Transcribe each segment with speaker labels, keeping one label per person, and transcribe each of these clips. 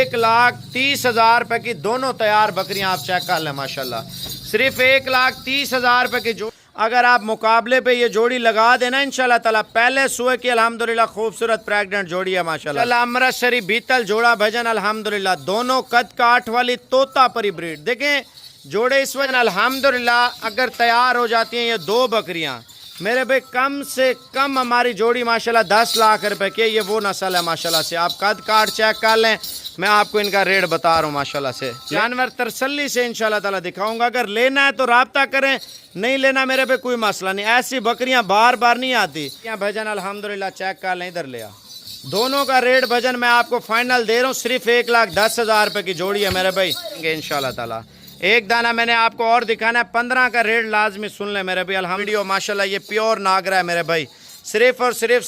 Speaker 1: 1,30,000 रुपए की दोनों तैयार बकरियां आप चेक कर लें माशाल्लाह। सिर्फ 1,30,000 रुपए की जो अगर आप मुकाबले पे ये जोड़ी लगा देना इंशाल्लाह ताला, पहले सुए की अल्हम्दुलिल्लाह खूबसूरत प्रेग्नेंट जोड़ी है माशाल्लाह। अमृत शरीफ बीतल जोड़ा भजन अल्हम्दुलिल्लाह, दोनों कद काठ वाली तोता परी ब्रीड। देखें जोड़े इस वजह अल्हम्दुलिल्लाह अगर तैयार हो जाती हैं ये दो बकरियां मेरे भाई, कम से कम हमारी जोड़ी माशाल्लाह 10 लाख रुपए की, ये वो नस्ल है माशाल्लाह से। आप कद काट चेक कर लें, मैं आपको इनका रेट बता रहा हूँ माशाल्लाह से। जानवर तसल्ली से इंशाल्लाह ताला दिखाऊंगा, अगर लेना है तो राब्ता करें, नहीं लेना मेरे पे कोई मसला नहीं। ऐसी बकरियां बार बार नहीं आती। भजन अल्हम्दुलिल्लाह चेक कर लें, इधर ले आ। दोनों का रेट भजन मैं आपको फाइनल दे रहा हूँ, सिर्फ 1,10,000 रुपए की जोड़ी है मेरे भाई इंशाल्लाह ताला। एक दाना मैंने आपको और दिखाना है, 15 का रेट लाजमी सुन ले मेरे भाई अल्हम्दुलिल्लाह। माशाल्लाह ये प्योर नागरा है मेरे भाई, सिर्फ और सिर्फ।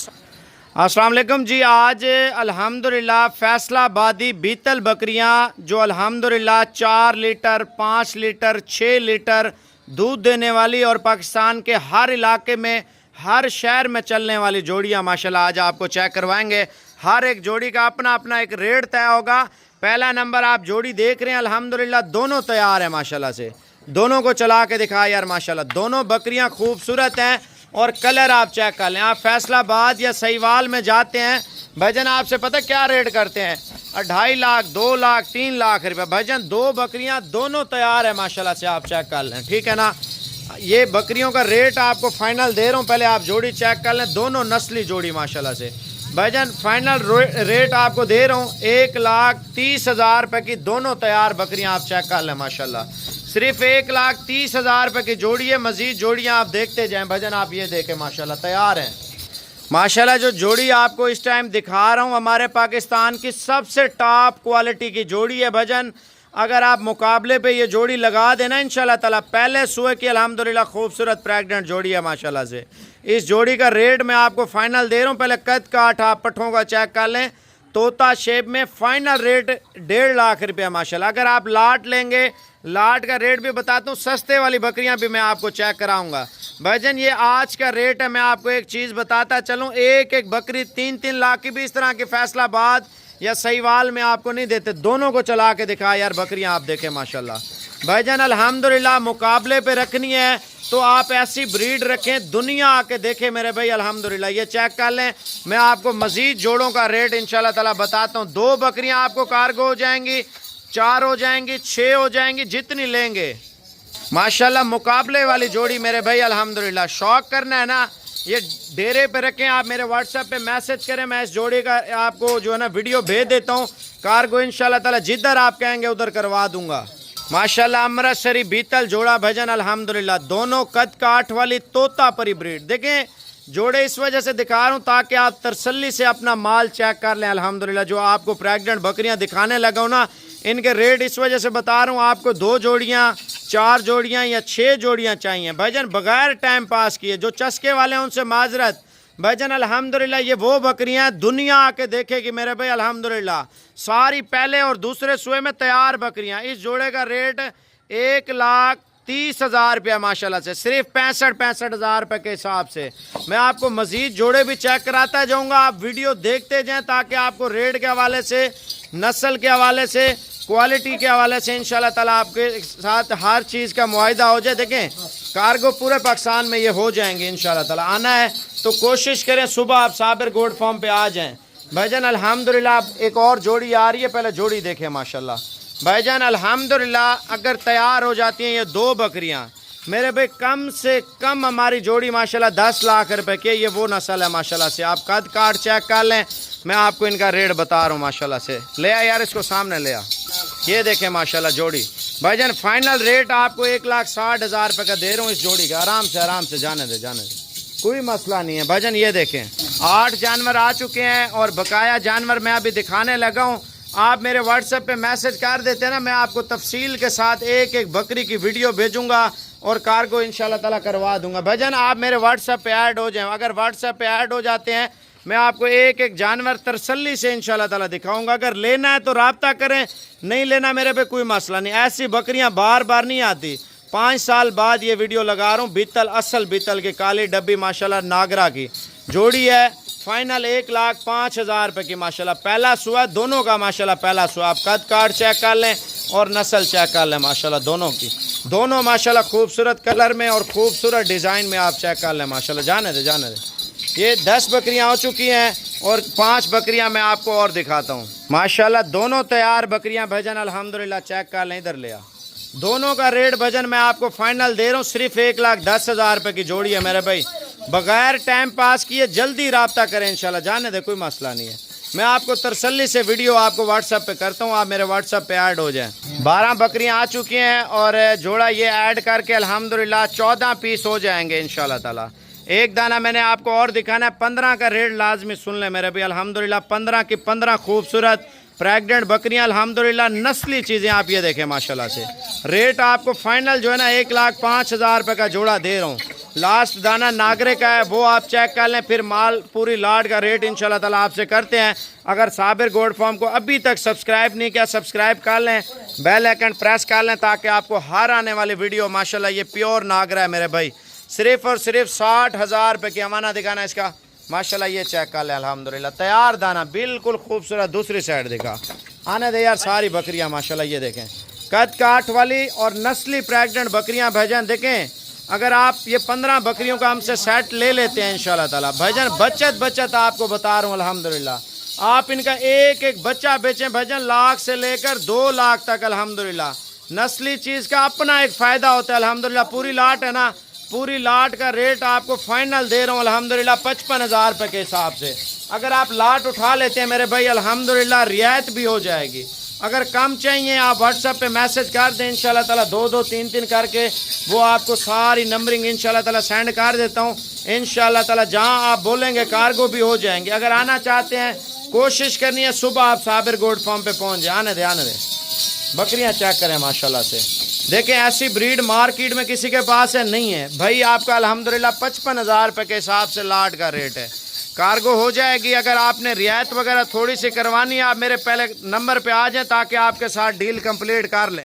Speaker 1: अस्सलाम वालेकुम जी, आज अल्हम्दुलिल्लाह फैसलाबादी बीतल बकरियां जो अल्हम्दुलिल्लाह 4 लीटर 5 लीटर 6 लीटर दूध देने वाली और पाकिस्तान के हर इलाके में हर शहर में चलने वाली जोड़ियां माशाल्लाह आज आपको चेक करवाएंगे। हर एक जोड़ी का अपना अपना एक रेट तय होगा। पहला नंबर आप जोड़ी देख रहे हैं अल्हम्दुलिल्लाह, दोनों तैयार है माशाल्लाह से। दोनों को चला के दिखा यार माशाल्लाह, दोनों बकरियां खूबसूरत हैं और कलर आप चेक कर लें। आप फैसलाबाद या सहीवाल में जाते हैं भजन, आपसे पता क्या रेट करते हैं, 2.5 लाख 2 लाख 3 लाख रुपए भजन। दो बकरियां दोनों तैयार है माशाल्लाह से, आप चेक कर लें, ठीक है ना। ये बकरियों का रेट आपको फाइनल दे रहा हूँ, पहले आप जोड़ी चेक कर लें। दोनों नस्ली जोड़ी माशाल्लाह से भजन, फाइनल रेट आपको दे रहा हूँ 1,30,000 रुपए की दोनों तैयार बकरियां आप चेक कर लें माशाल्लाह। सिर्फ 1,30,000 रुपए की जोड़ी है। मजीद जोड़ियां आप देखते जाएं भजन, आप ये देखें माशाल्लाह तैयार हैं माशाल्लाह। जो जोड़ी आपको इस टाइम दिखा रहा हूँ हमारे पाकिस्तान की सबसे टॉप क्वालिटी की जोड़ी है भजन। अगर आप मुकाबले पे ये जोड़ी लगा देना इंशाल्लाह ताला, पहले सुए की अल्हम्दुलिल्लाह खूबसूरत प्रेग्नेंट जोड़ी है माशाल्लाह से। इस जोड़ी का रेट मैं आपको फाइनल दे रहा हूँ, पहले कद काठ आप पट्ठों का चेक कर लें। तोता शेप में फाइनल रेट 1.5 लाख रुपया माशाल्लाह। अगर आप लाट लेंगे, लाट का रेट भी बताता हूँ, सस्ते वाली बकरियां भी मैं आपको चेक कराऊंगा भाईजान। ये आज का रेट है। मैं आपको एक चीज़ बताता चलूँ, एक एक बकरी 3-3 लाख की भी इस तरह के फैसलाबाद या सहीवाल में आपको नहीं देते। दोनों को चला के दिखा यार बकरियां, आप देखें माशाल्लाह भाईजान। अल्हम्दुलिल्लाह मुकाबले पे रखनी है तो आप ऐसी ब्रीड रखें, दुनिया आके देखे मेरे भाई अल्हम्दुलिल्लाह। ये चेक कर लें, मैं आपको मजीद जोड़ों का रेट इंशाल्लाह ताला बताता हूँ। 2 बकरियां आपको कार्गो हो जाएंगी, 4 हो जाएंगी, 6 हो जाएंगी, जितनी लेंगे माशाल्लाह। मुकाबले वाली जोड़ी मेरे भाई अल्हम्दुलिल्लाह। शौक करना है ना, ये डेरे पे रखें, आप मेरे व्हाट्सएप पे मैसेज करें, मैं इस जोड़ी का आपको जो है ना वीडियो भेज देता हूँ। कार्गो इंशाल्लाह ताला जिधर आप कहेंगे उधर करवा दूंगा माशाल्लाह। अमृत शरीफ बीतल जोड़ा भजन अल्हम्दुलिल्लाह, दोनों कद काठ वाली तोता परी ब्रीड। देखें जोड़े इस वजह से दिखा रहा हूँ ताकि आप तसल्ली से अपना माल चेक कर लें अल्हम्दुलिल्लाह। जो आपको प्रेग्नेंट बकरियां दिखाने लगा हूँ ना, इनके रेट इस वजह से बता रहा हूँ। आपको 2 जोड़ियाँ 4 जोड़ियाँ या 6 जोड़ियाँ चाहिए भजन, बगैर टाइम पास किए। जो चस्के वाले हैं उनसे माजरत भजन अल्हम्दुलिल्लाह। ये वो बकरियां दुनिया आके देखेगी मेरे भाई अल्हम्दुलिल्लाह। सारी पहले और दूसरे सुए में तैयार बकरियां। इस जोड़े का रेट 1,30,000 रुपया माशाल्लाह से, सिर्फ 65,000 रुपये के हिसाब से। मैं आपको मजीद जोड़े भी चेक कराता जाऊंगा, आप वीडियो देखते जाएं ताकि आपको रेट के हवाले से, नस्ल के हवाले से, क्वालिटी के हवाले से इंशाल्लाह ताला आपके साथ हर चीज़ का मुआहिदा हो जाए। देखें कार्गो पूरे पाकिस्तान में ये हो जाएंगे इंशाल्लाह ताला। आना है तो कोशिश करें सुबह आप साबिर गोड फार्म पे आ जाएं भाईजान अल्हम्दुलिल्लाह। एक और जोड़ी आ रही है, पहले जोड़ी देखें माशाल्लाह भाईजान अल्हम्दुलिल्लाह। अगर तैयार हो जाती हैं ये 2 बकरियां मेरे भाई, कम से कम हमारी जोड़ी माशाल्लाह 10 लाख रुपए की, ये वो नस्ल है माशाल्लाह से। आप कद काट चेक कर लें, मैं आपको इनका रेट बता रहा हूँ माशाल्लाह से। ले आ यार इसको सामने ले आ, ये देखें माशाल्लाह जोड़ी भाईजान। फाइनल रेट आपको 1,60,000 रुपये का दे रहा हूँ इस जोड़ी का। आराम से जाने दे, कोई मसला नहीं है भाईजान। ये देखें 8 जानवर आ चुके हैं और बकाया जानवर मैं अभी दिखाने लगा हूँ। आप मेरे व्हाट्सएप पे मैसेज कर देते हैं ना, मैं आपको तफसील के साथ एक एक बकरी की वीडियो भेजूंगा और कार्गो इंशाल्लाह ताला करवा दूंगा भाईजान। आप मेरे व्हाट्सएप पे ऐड हो जाएं। अगर व्हाट्सएप पे ऐड हो जाते हैं मैं आपको एक एक जानवर तसल्ली से इंशाल्लाह ताला दिखाऊंगा। अगर लेना है तो राब्ता करें, नहीं लेना मेरे पे कोई मसला नहीं। ऐसी बकरियां बार बार नहीं आती। 5 साल बाद ये वीडियो लगा रहा हूँ। बीतल असल बीतल की काली डब्बी माशाल्लाह नागरा की जोड़ी है। फाइनल 1,05,000 रुपये की माशाल्लाह। पहला सुआ दोनों का माशाल्लाह, पहला सुआ। आप कद काट चेक कर लें और नस्ल चेक कर लें माशाल्लाह दोनों की। दोनों माशाल्लाह खूबसूरत कलर में और खूबसूरत डिज़ाइन में आप चेक कर लें माशाल्लाह। जाने दे। ये 10 बकरियां हो चुकी हैं और 5 बकरियां मैं आपको और दिखाता हूँ माशाल्लाह। दोनों तैयार बकरियां भजन अल्हम्दुलिल्लाह। चेक कर लें, इधर ले आ। दोनों का रेट भजन मैं आपको फाइनल दे रहा हूँ, सिर्फ 1,10,000 रुपये की जोड़ी है मेरे भाई। बगैर टाइम पास किए जल्दी रब्ता करें इंशाल्लाह। जाने दे, कोई मसला नहीं है। मैं आपको तसल्ली से वीडियो आपको व्हाट्सएप पे करता हूँ, आप मेरे व्हाट्सएप पे ऐड हो जाएं। 12 बकरियां आ चुकी हैं और जोड़ा ये ऐड करके अल्हम्दुलिल्लाह 14 पीस हो जाएंगे इंशाल्लाह ताला। एक दाना मैंने आपको और दिखाना है। 15 का रेट लाजमी सुन ले मेरे भाई। अल्हम्दुलिल्लाह 15 की 15 खूबसूरत प्रेग्नेंट बकरियां अल्हम्दुलिल्लाह, नस्ली चीज़ें आप ये देखें माशाल्लाह से। रेट आपको फाइनल जो है ना 1,05,000 रुपये का जोड़ा दे रहा हूँ। लास्ट दाना नागरे का है, वो आप चेक कर लें। फिर माल पूरी लाट का रेट इंशाल्लाह ताला आपसे करते हैं। अगर साबिर गोल्ड फार्म को अभी तक सब्सक्राइब नहीं किया, सब्सक्राइब कर लें, बेल आइकन प्रेस कर लें, ताकि आपको हर आने वाली वीडियो माशाल्लाह। ये प्योर नागरा है मेरे भाई। सिर्फ और सिर्फ 60,000 रुपये की। अमाना दिखाना इसका माशाल्लाह। ये चेक कर लें अल्हम्दुलिल्लाह, तैयार दाना बिल्कुल खूबसूरत। दूसरी साइड दिखा, आने दे यार। सारी बकरियां माशाल्लाह ये देखें, कद काठ वाली और नस्ली प्रेग्नेंट बकरियां भजन देखें। अगर आप ये 15 बकरियों का हमसे सेट ले लेते हैं इंशाल्लाह ताला भजन, बचत आपको बता रहा हूँ अल्हम्दुलिल्लाह। आप इनका एक एक बच्चा बेचें भजन, लाख से लेकर 2 लाख तक अल्हम्दुलिल्लाह। नस्ली चीज़ का अपना एक फ़ायदा होता है अल्हम्दुलिल्लाह। पूरी लाट है ना, पूरी लाट का रेट आपको फाइनल दे रहा हूँ अल्हम्दुलिल्लाह 55,000 रुपये के हिसाब से। अगर आप लाट उठा लेते हैं मेरे भाई अल्हम्दुलिल्लाह रियायत भी हो जाएगी। अगर कम चाहिए आप व्हाट्सएप पे मैसेज कर दें इंशाल्लाह ताला, 2-2 3-3 करके वो आपको सारी नंबरिंग इंशाल्लाह ताला सेंड कर देता हूँ इंशाल्लाह ताला। जहाँ आप बोलेंगे कार्गो भी हो जाएंगे। अगर आना चाहते हैं, कोशिश करनी है सुबह आप साबिर गोल्ड फार्म पे पहुँच जाए। आने दे। बकरियाँ चेक करें माशाल्लाह से। देखें, ऐसी ब्रीड मार्केट में किसी के पास है नहीं है भाई। आपका अल्हम्दुलिल्लाह 55,000 रुपये के हिसाब से लाट का रेट है। कार्गो हो जाएगी। अगर आपने रियायत वगैरह थोड़ी सी करवानी है, आप मेरे पहले नंबर पे आ जाएं ताकि आपके साथ डील कंप्लीट कर लें।